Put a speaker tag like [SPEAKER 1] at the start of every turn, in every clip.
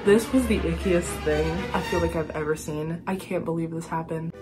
[SPEAKER 1] This was the ickiest thing I feel like I've ever seen. I can't believe this happened.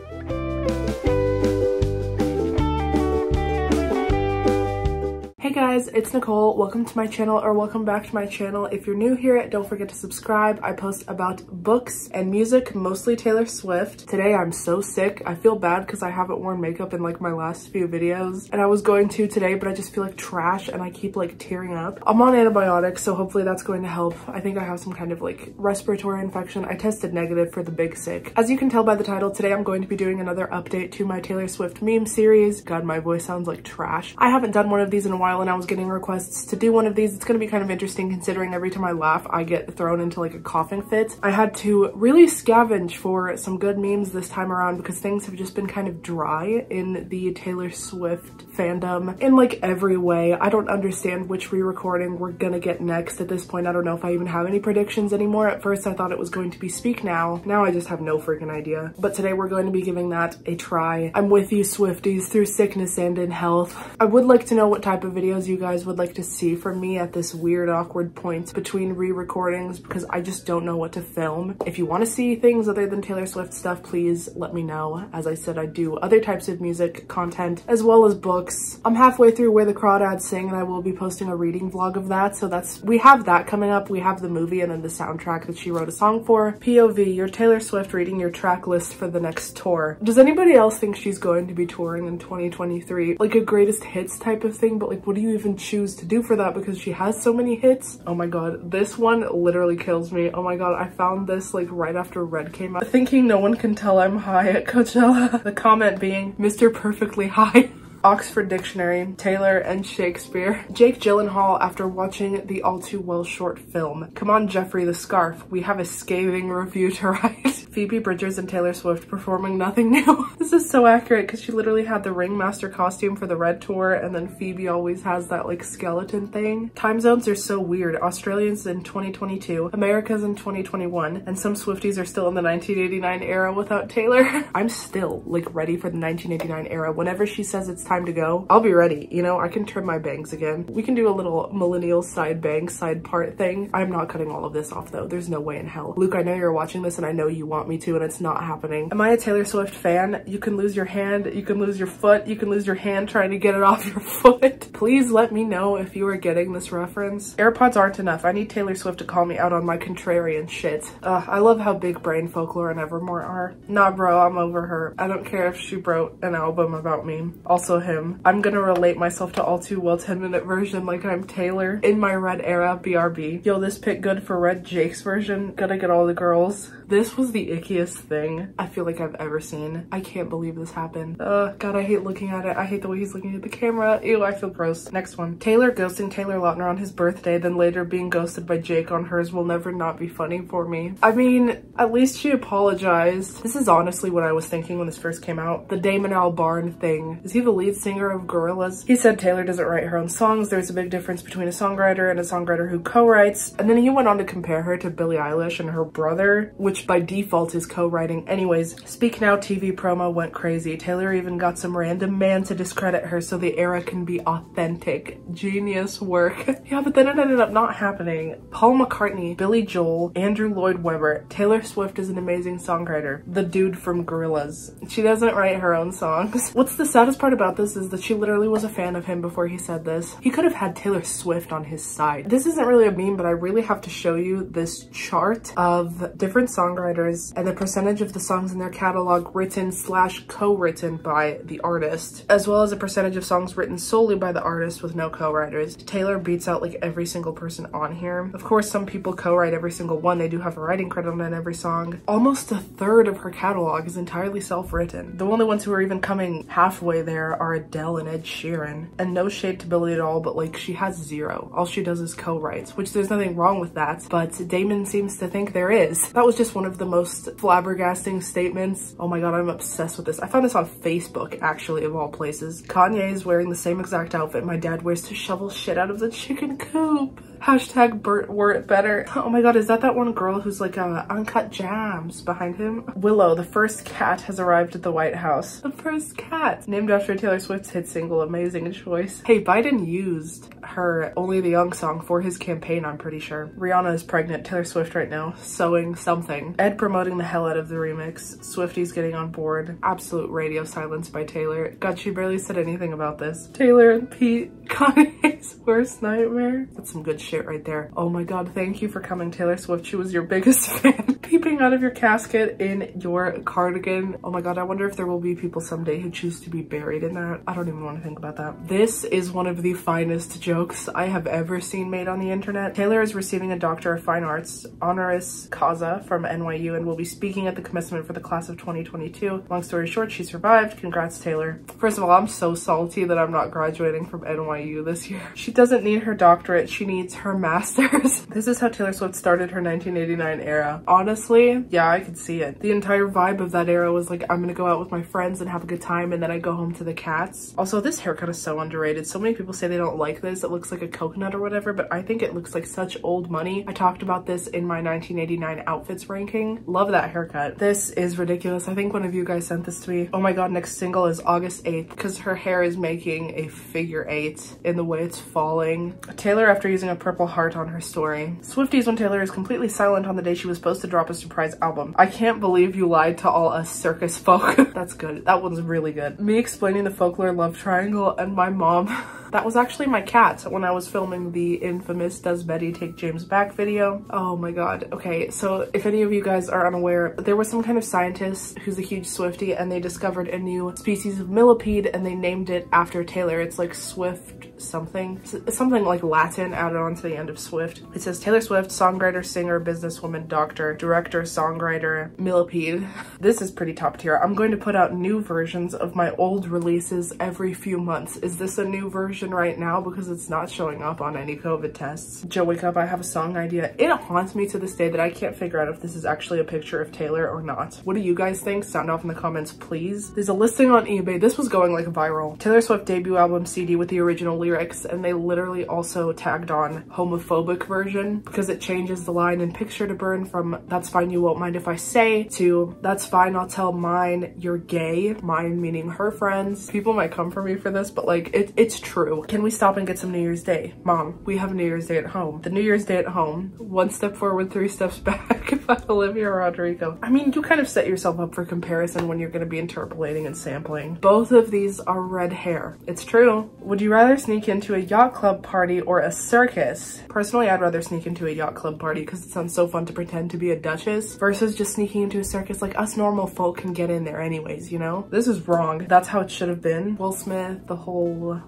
[SPEAKER 1] Hey guys, it's Nicole. Welcome to my channel, or welcome back to my channel. If you're new here, don't forget to subscribe. I post about books and music, mostly Taylor Swift. Today I'm so sick. I feel bad because I haven't worn makeup in like my last few videos, and I was going to today, but I just feel like trash and I keep like tearing up. I'm on antibiotics, so hopefully that's going to help. I think I have some kind of like respiratory infection. I tested negative for the big sick. As you can tell by the title, today I'm going to be doing another update to my Taylor Swift meme series. God, my voice sounds like trash. I haven't done one of these in a while, and I was getting requests to do one of these. It's going to be kind of interesting considering every time I laugh I get thrown into like a coughing fit. I had to really scavenge for some good memes this time around because things have just been kind of dry in the Taylor Swift fandom in like every way. I don't understand which re-recording we're gonna get next at this point. I don't know if I even have any predictions anymore. At first I thought it was going to be Speak Now. Now I just have no freaking idea. But today we're going to be giving that a try. I'm with you Swifties through sickness and in health. I would like to know what type of videos you guys would like to see from me at this weird awkward point between re-recordings because I just don't know what to film. If you want to see things other than Taylor Swift stuff, please let me know. As I said, I do other types of music content as well as books. I'm halfway through Where the Crawdads Sing, and I will be posting a reading vlog of that, so we have that coming up. We have the movie and then the soundtrack that she wrote a song for. POV, your Taylor Swift reading your track list for the next tour. Does anybody else think she's going to be touring in 2023? Like a greatest hits type of thing, but like what do you even choose to do for that because she has so many hits? Oh my god, this one literally kills me. Oh my god, I found this like right after Red came out. Thinking no one can tell I'm high at Coachella. The comment being Mr. Perfectly High. Oxford Dictionary, Taylor and Shakespeare. Jake Gyllenhaal after watching the All Too Well short film. Come on, Jeffrey the Scarf. We have a scathing review to write. Phoebe Bridgers and Taylor Swift performing Nothing New. This is so accurate because she literally had the Ringmaster costume for the Red tour, and then Phoebe always has that like skeleton thing. Time zones are so weird. Australians in 2022, America's in 2021, and some Swifties are still in the 1989 era without Taylor. I'm still like ready for the 1989 era. Whenever she says it's time to go, I'll be ready. You know, I can trim my bangs again. We can do a little millennial side bang side part thing. I'm not cutting all of this off though. There's no way in hell. Luke, I know you're watching this and I know you want me to, and it's not happening. Am I a Taylor Swift fan? You can lose your hand, you can lose your foot, you can lose your hand trying to get it off your foot. Please let me know if you are getting this reference. AirPods aren't enough. I need Taylor Swift to call me out on my contrarian shit. I love how big brain Folklore and Evermore are. Nah bro, I'm over her. I don't care if she wrote an album about me. Also him. I'm gonna relate myself to All Too Well 10-minute version like I'm Taylor in my Red era. BRB. Yo, this pic good for Red Jake's version. Gotta get all the girls. This was the ickiest thing I feel like I've ever seen. I can't believe this happened. God, I hate looking at it. I hate the way he's looking at the camera. Ew, I feel gross. Next one. Taylor ghosting Taylor Lautner on his birthday, then later being ghosted by Jake on hers will never not be funny for me. I mean, at least she apologized. This is honestly what I was thinking when this first came out. The Damon Albarn thing. Is he the lead singer of Gorillaz? He said Taylor doesn't write her own songs. There's a big difference between a songwriter and a songwriter who co-writes. And then he went on to compare her to Billie Eilish and her brother, which by default is co-writing. Anyways, Speak Now TV promo went crazy. Taylor even got some random man to discredit her so the era can be authentic. Genius work. Yeah, but then it ended up not happening. Paul McCartney, Billy Joel, Andrew Lloyd Webber. Taylor Swift is an amazing songwriter. The dude from Gorillaz. She doesn't write her own songs. What's the saddest part about this is that she literally was a fan of him before he said this. He could have had Taylor Swift on his side. This isn't really a meme, but I really have to show you this chart of different songwriters and the percentage of the songs in their catalog written / co-written by the artist, as well as a percentage of songs written solely by the artist with no co-writers. Taylor beats out like every single person on here. Of course, some people co-write every single one. They do have a writing credit on every song. Almost a third of her catalog is entirely self-written. The only ones who are even coming halfway there are Adele and Ed Sheeran. And no shade to Billie at all, but like she has zero. All she does is co-writes, which there's nothing wrong with that, but Damon seems to think there is. That was just one of the most flabbergasting statements. Oh my god, I'm obsessed with this. I found this on Facebook, actually, of all places. Kanye is wearing the same exact outfit my dad wears to shovel shit out of the chicken coop. Hashtag Bert Wort better. Oh my god, is that one girl who's like Uncut Jams behind him? Willow, the first cat, has arrived at the White House. The first cat! Named after Taylor Swift's hit single, amazing choice. Hey, Biden used her Only the Young song for his campaign, I'm pretty sure. Rihanna is pregnant, Taylor Swift right now, sewing something. Ed promoting the hell out of the remix. Swifties getting on board. Absolute radio silence by Taylor. God, she barely said anything about this. Taylor and Pete, Kanye's worst nightmare. That's some good shit right there. Oh my god, thank you for coming, Taylor Swift. She was your biggest fan. Peeping out of your casket in your cardigan. Oh my god, I wonder if there will be people someday who choose to be buried in that. I don't even want to think about that. This is one of the finest jokes I have ever seen made on the internet. Taylor is receiving a Doctor of Fine Arts honoris causa from NYU and will be speaking at the commencement for the class of 2022. Long story short, she survived. Congrats, Taylor. First of all, I'm so salty that I'm not graduating from NYU this year. She doesn't need her doctorate, she needs her master's. This is how Taylor Swift started her 1989 era. Honestly, yeah, I could see it. The entire vibe of that era was like, I'm gonna go out with my friends and have a good time, and then I go home to the cats. Also, this haircut is so underrated. So many people say they don't like this. It looks like a coconut or whatever, but I think it looks like such old money. I talked about this in my 1989 outfits ranking. Love that haircut. This is ridiculous. I think one of you guys sent this to me. Oh my god, next single is August 8th because her hair is making a figure 8 in the way it's falling. Taylor after using a purple heart on her story. Swifties when Taylor is completely silent on the day she was supposed to drop a surprise album. I can't believe you lied to all us circus folk. That's good. That one's really good. Me explaining the folklore love triangle and my mom. That was actually my cat when I was filming the infamous Does Betty Take James Back video. Oh my god. Okay, so if any of you guys are unaware, there was some kind of scientist who's a huge Swiftie and they discovered a new species of millipede and they named it after Taylor. It's like Swift something. It's something like Latin added on to the end of Swift. It says Taylor Swift, songwriter, singer, businesswoman, doctor, director, songwriter, millipede. This is pretty top tier. I'm going to put out new versions of my old releases every few months. Is this a new version right now? Because it's not showing up on any COVID tests. Joe, wake up, I have a song idea. It haunts me to this day that I can't figure out if this is actually a picture of Taylor or not. What do you guys think? Sound off in the comments, please. There's a listing on eBay. This was going like viral. Taylor Swift debut album CD with the original lyrics, and they literally also tagged on homophobic version because it changes the line in Picture to Burn from that's fine, you won't mind if I say to that's fine, I'll tell mine you're gay. Mine meaning her friends. People might come for me for this, but like it's true. Can we stop and get some New Year's Day? Mom, we have New Year's Day at home. The New Year's Day at home, 1 step forward, 3 steps back by Olivia Rodrigo. I mean, you kind of set yourself up for comparison when you're going to be interpolating and sampling. Both of these are red hair. It's true. Would you rather sneak into a yacht club party or a circus? Personally, I'd rather sneak into a yacht club party because it sounds so fun to pretend to be a duchess versus just sneaking into a circus. Like, us normal folk can get in there anyways, you know? This is wrong. That's how it should have been. Will Smith, the whole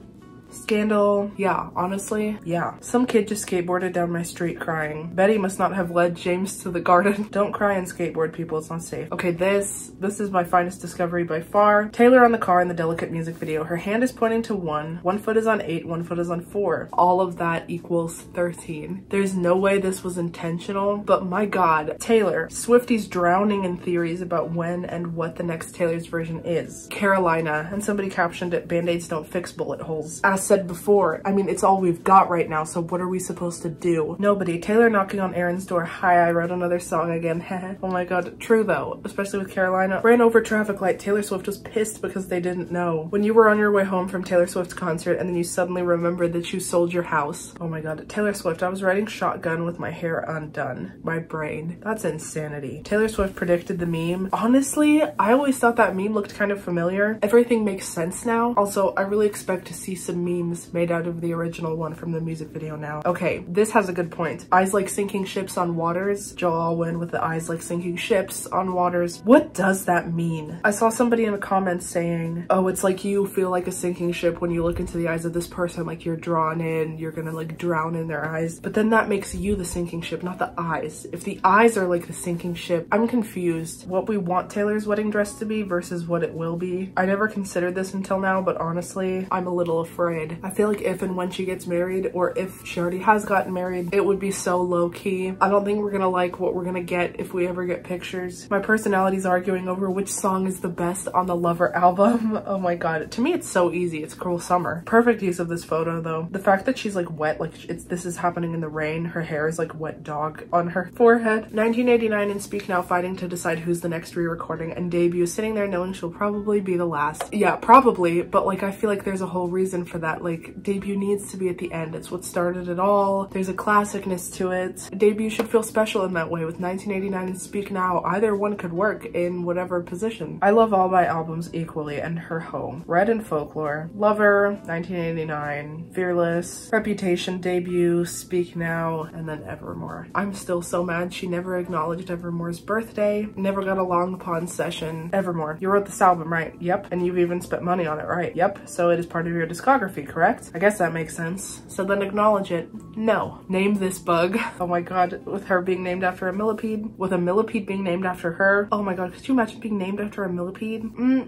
[SPEAKER 1] scandal. Yeah, honestly, yeah. Some kid just skateboarded down my street crying. Betty must not have led James to the garden. Don't cry and skateboard, people. It's not safe. Okay, this is my finest discovery by far. Taylor on the car in the Delicate music video. Her hand is pointing to 1. 1 foot is on 8. 1 foot is on 4. All of that equals 13. There's no way this was intentional, but my god. Taylor. Swifties drowning in theories about when and what the next Taylor's version is. Carolina. And somebody captioned it, Band-Aids don't fix bullet holes. As said before, I mean, it's all we've got right now, so what are we supposed to do? Nobody. Taylor knocking on Aaron's door. Hi, I wrote another song again. Oh my god. True though, especially with Carolina. Ran over traffic light. Taylor Swift was pissed because they didn't know. When you were on your way home from Taylor Swift's concert and then you suddenly remembered that you sold your house. Oh my god. Taylor Swift, I was riding shotgun with my hair undone. My brain. That's insanity. Taylor Swift predicted the meme. Honestly, I always thought that meme looked kind of familiar. Everything makes sense now. Also, I really expect to see some memes made out of the original one from the music video now. Okay, this has a good point. Eyes like sinking ships on waters. Joe Alwyn with the eyes like sinking ships on waters. What does that mean? I saw somebody in the comments saying, oh, it's like you feel like a sinking ship when you look into the eyes of this person, like you're drawn in, you're gonna like drown in their eyes. But then that makes you the sinking ship, not the eyes. If the eyes are like the sinking ship, I'm confused. What we want Taylor's wedding dress to be versus what it will be. I never considered this until now, but honestly, I'm a little afraid. I feel like if and when she gets married, or if she already has gotten married, it would be so low-key. I don't think we're gonna like what we're gonna get if we ever get pictures. My personality's arguing over which song is the best on the Lover album. Oh my god. To me, it's so easy. It's Cruel Summer. Perfect use of this photo, though. The fact that she's like wet, like this is happening in the rain. Her hair is like wet dog on her forehead. 1989 and Speak Now fighting to decide who's the next re-recording, and Debut sitting there knowing she'll probably be the last. Yeah, probably, but like I feel like there's a whole reason for that. Like, debut needs to be at the end. It's what started it all. There's a classicness to it. Debut should feel special in that way. With 1989 and Speak Now, either one could work in whatever position. I love all my albums equally, and her home. Red and Folklore, Lover, 1989, Fearless, Reputation, Debut, Speak Now, and then Evermore. I'm still so mad she never acknowledged Evermore's birthday, never got a Long Pond session. Evermore, you wrote this album, right? Yep. And you've even spent money on it, right? Yep. So it is part of your discography, correct? I guess that makes sense. So then acknowledge it. No. Name this bug. Oh my god, with her being named after a millipede, with a millipede being named after her. Oh my god, could you imagine being named after a millipede?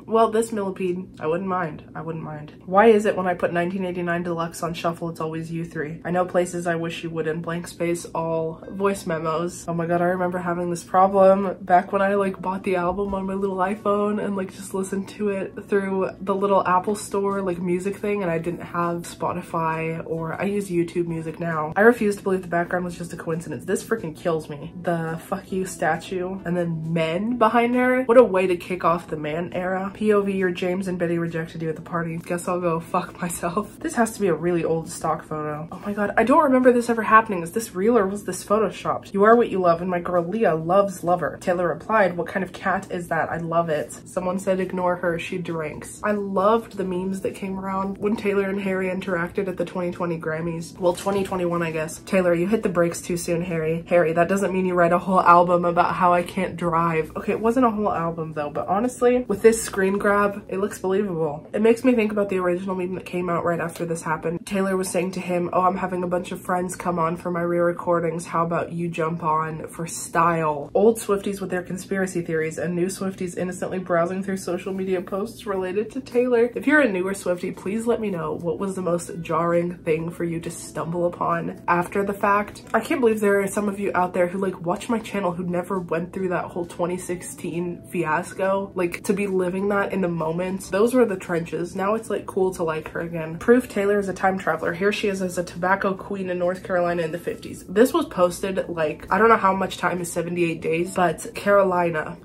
[SPEAKER 1] Well, this millipede, I wouldn't mind. I wouldn't mind. Why is it when I put 1989 Deluxe on shuffle, it's always you three? I know places I wish you would in blank space, all voice memos. Oh my god, I remember having this problem back when I like bought the album on my little iPhone and like just listened to it through the little Apple Store like music thing, and I didn't have Spotify, or I use YouTube Music now. I refuse to believe the background was just a coincidence. This freaking kills me. The fuck you statue and then men behind her. What a way to kick off the man era. POV, your James and Betty rejected you at the party. Guess I'll go fuck myself. This has to be a really old stock photo. Oh my god, I don't remember this ever happening. Is this real or was this photoshopped? You are what you love, and my girl Leah loves Lover. Taylor replied, what kind of cat is that? I love it. Someone said ignore her, she drinks. I loved the memes that came around when Taylor and Harry interacted at the 2020 Grammys. Well, 2021, I guess. Taylor, you hit the brakes too soon, Harry. Harry, that doesn't mean you write a whole album about how I can't drive. Okay, it wasn't a whole album though, but honestly, with this screen grab, it looks believable. It makes me think about the original meme that came out right after this happened. Taylor was saying to him, oh, I'm having a bunch of friends come on for my re-recordings. How about you jump on for style? Old Swifties with their conspiracy theories and new Swifties innocently browsing through social media posts related to Taylor. If you're a newer Swiftie, please let me know what was the most jarring thing for you to stumble upon after the fact. I can't believe there are some of you out there who like watch my channel who never went through that whole 2016 fiasco. Like, to be living that in the moment. Those were the trenches. Now it's like cool to like her again. Proof Taylor is a time traveler. Here she is as a tobacco queen in North Carolina in the 50s. This was posted like, I don't know how much time is 78 days, but Carolina.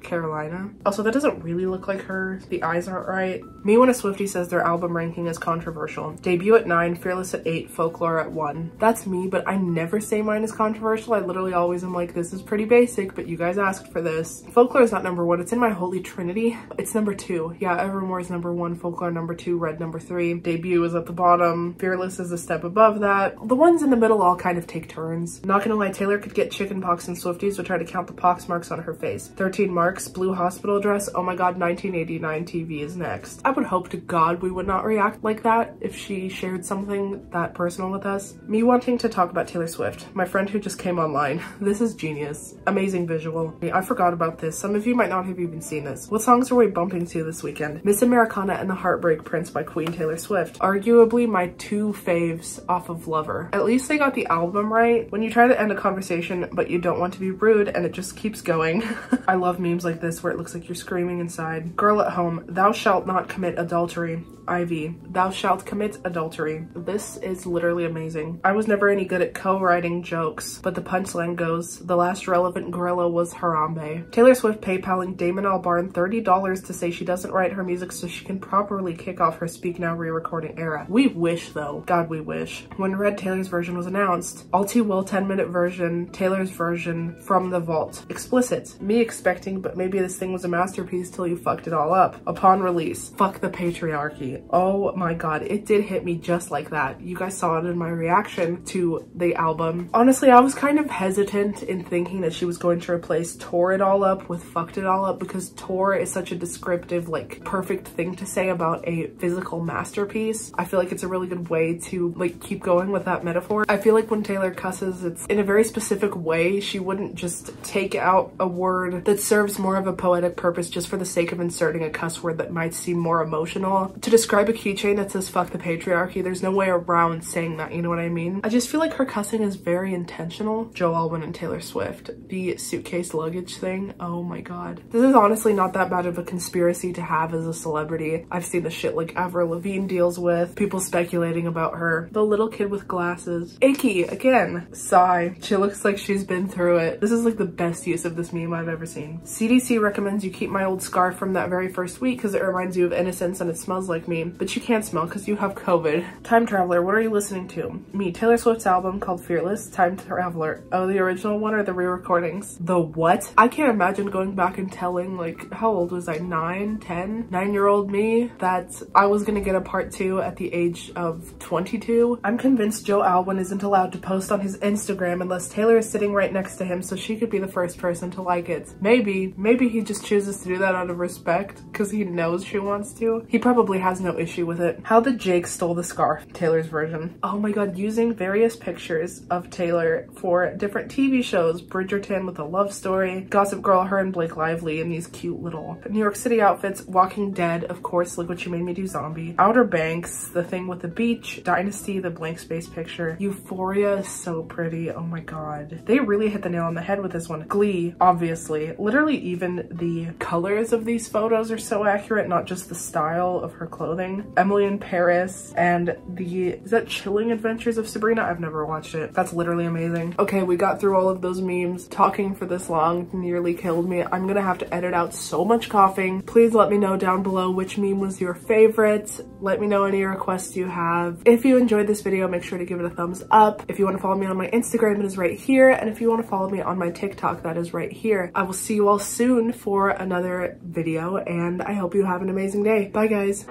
[SPEAKER 1] Also, that doesn't really look like her. The eyes aren't right. Me When a Swiftie says their album ranking is controversial. Debut at 9, Fearless at 8, Folklore at 1. That's me, but I never say mine is controversial. I literally always am like, this is pretty basic, but you guys asked for this. Folklore is not number 1. It's in my holy trinity. It's number 2. Yeah, Evermore is number 1, Folklore number 2, Red number 3. Debut is at the bottom. Fearless is a step above that. The ones in the middle all kind of take turns. Not gonna lie, Taylor could get chickenpox, and Swifties would try to count the pox marks on her face. 13 marks, blue hospital dress. Oh my god, 1989 TV is next. I would hope to god we would not react like that if she shared something that personal with us. Me wanting to talk about Taylor Swift, my friend who just came online. This is genius. Amazing visual. I forgot about this. Some of you might not have even seen this. What songs are we bumping to this weekend? Miss Americana and the Heartbreak Prince by Queen Taylor Swift. Arguably my 2 faves off of Lover. At least they got the album right. When you try to end a conversation but you don't want to be rude and it just keeps going. I love memes like this where it looks like you're screaming inside. Girl at Home, thou shalt not commit adultery. Ivy, thou shalt commit adultery. This is literally amazing. I was never any good at co-writing jokes, but the punchline goes, the last relevant gorilla was Harambe. Taylor Swift PayPaling Damon Albarn $30 to say she doesn't write her music so she can properly kick off her Speak Now re-recording era. We wish though. God, we wish. When Red Taylor's version was announced, all too well 10-minute version, Taylor's version from the vault. Explicit. Me expecting, but maybe this thing was a masterpiece till you fucked it all up. Upon release, fuck the patriarchy. Oh my god, it did hit me just like that. You guys saw it in my reaction to the album. Honestly, I was kind of hesitant in thinking that she was going to replace Tore It All Up with Fucked It All Up, because tore is such a descriptive, like, perfect thing to say about a physical masterpiece. I feel like it's a really good way to, like, keep going with that metaphor. I feel like when Taylor cusses, it's in a very specific way. She wouldn't just take out a word that serves more of a poetic purpose just for the sake of inserting a cuss word that might seem more emotional. To describe a keychain that says fuck the patriarchy, there's no way around saying that, you know what I mean? I just feel like her cussing is very intentional. Joe Alwyn and Taylor Swift. The suitcase luggage thing, oh my god. This is honestly not that bad of a conspiracy to have as a celebrity. I've seen the shit like Avril Lavigne deals with, people speculating about her. The little kid with glasses. Icky, again. Sigh. She looks like she's been through it. This is like the best use of this meme I've ever seen. CDC recommends you keep my old scarf from that very first week because it reminds you of innocence and it smells like me. me, but you can't smell because you have COVID. Time Traveler, what are you listening to? Me, Taylor Swift's album called Fearless. Time Traveler. Oh, the original one or the re-recordings? The what? I can't imagine going back and telling, like, how old was I? 9, 10? 9-year-old me that I was gonna get a part 2 at the age of 22. I'm convinced Joe Alwyn isn't allowed to post on his Instagram unless Taylor is sitting right next to him so she could be the first person to like it. Maybe he just chooses to do that out of respect because he knows she wants to. He probably has no issue with it. How the Jake Stole the Scarf, Taylor's version. Oh my god, using various pictures of Taylor for different TV shows. Bridgerton with a love story, Gossip Girl, her and Blake Lively in these cute little New York City outfits, Walking Dead, of course, Look What You Made Me Do Zombie, Outer Banks, The Thing with the Beach, Dynasty, the blank space picture, Euphoria is so pretty, oh my god. They really hit the nail on the head with this one. Glee, obviously. Literally even the colors of these photos are so accurate, not just the style of her clothing. Emily in Paris and is that Chilling Adventures of Sabrina? I've never watched it. That's literally amazing. Okay, we got through all of those memes. Talking for this long nearly killed me. I'm gonna have to edit out so much coughing. Please let me know down below which meme was your favorite. Let me know any requests you have. If you enjoyed this video, make sure to give it a thumbs up. If you want to follow me on my Instagram, it is right here. And if you want to follow me on my TikTok, that is right here. I will see you all soon for another video, and I hope you have an amazing day. Bye, guys.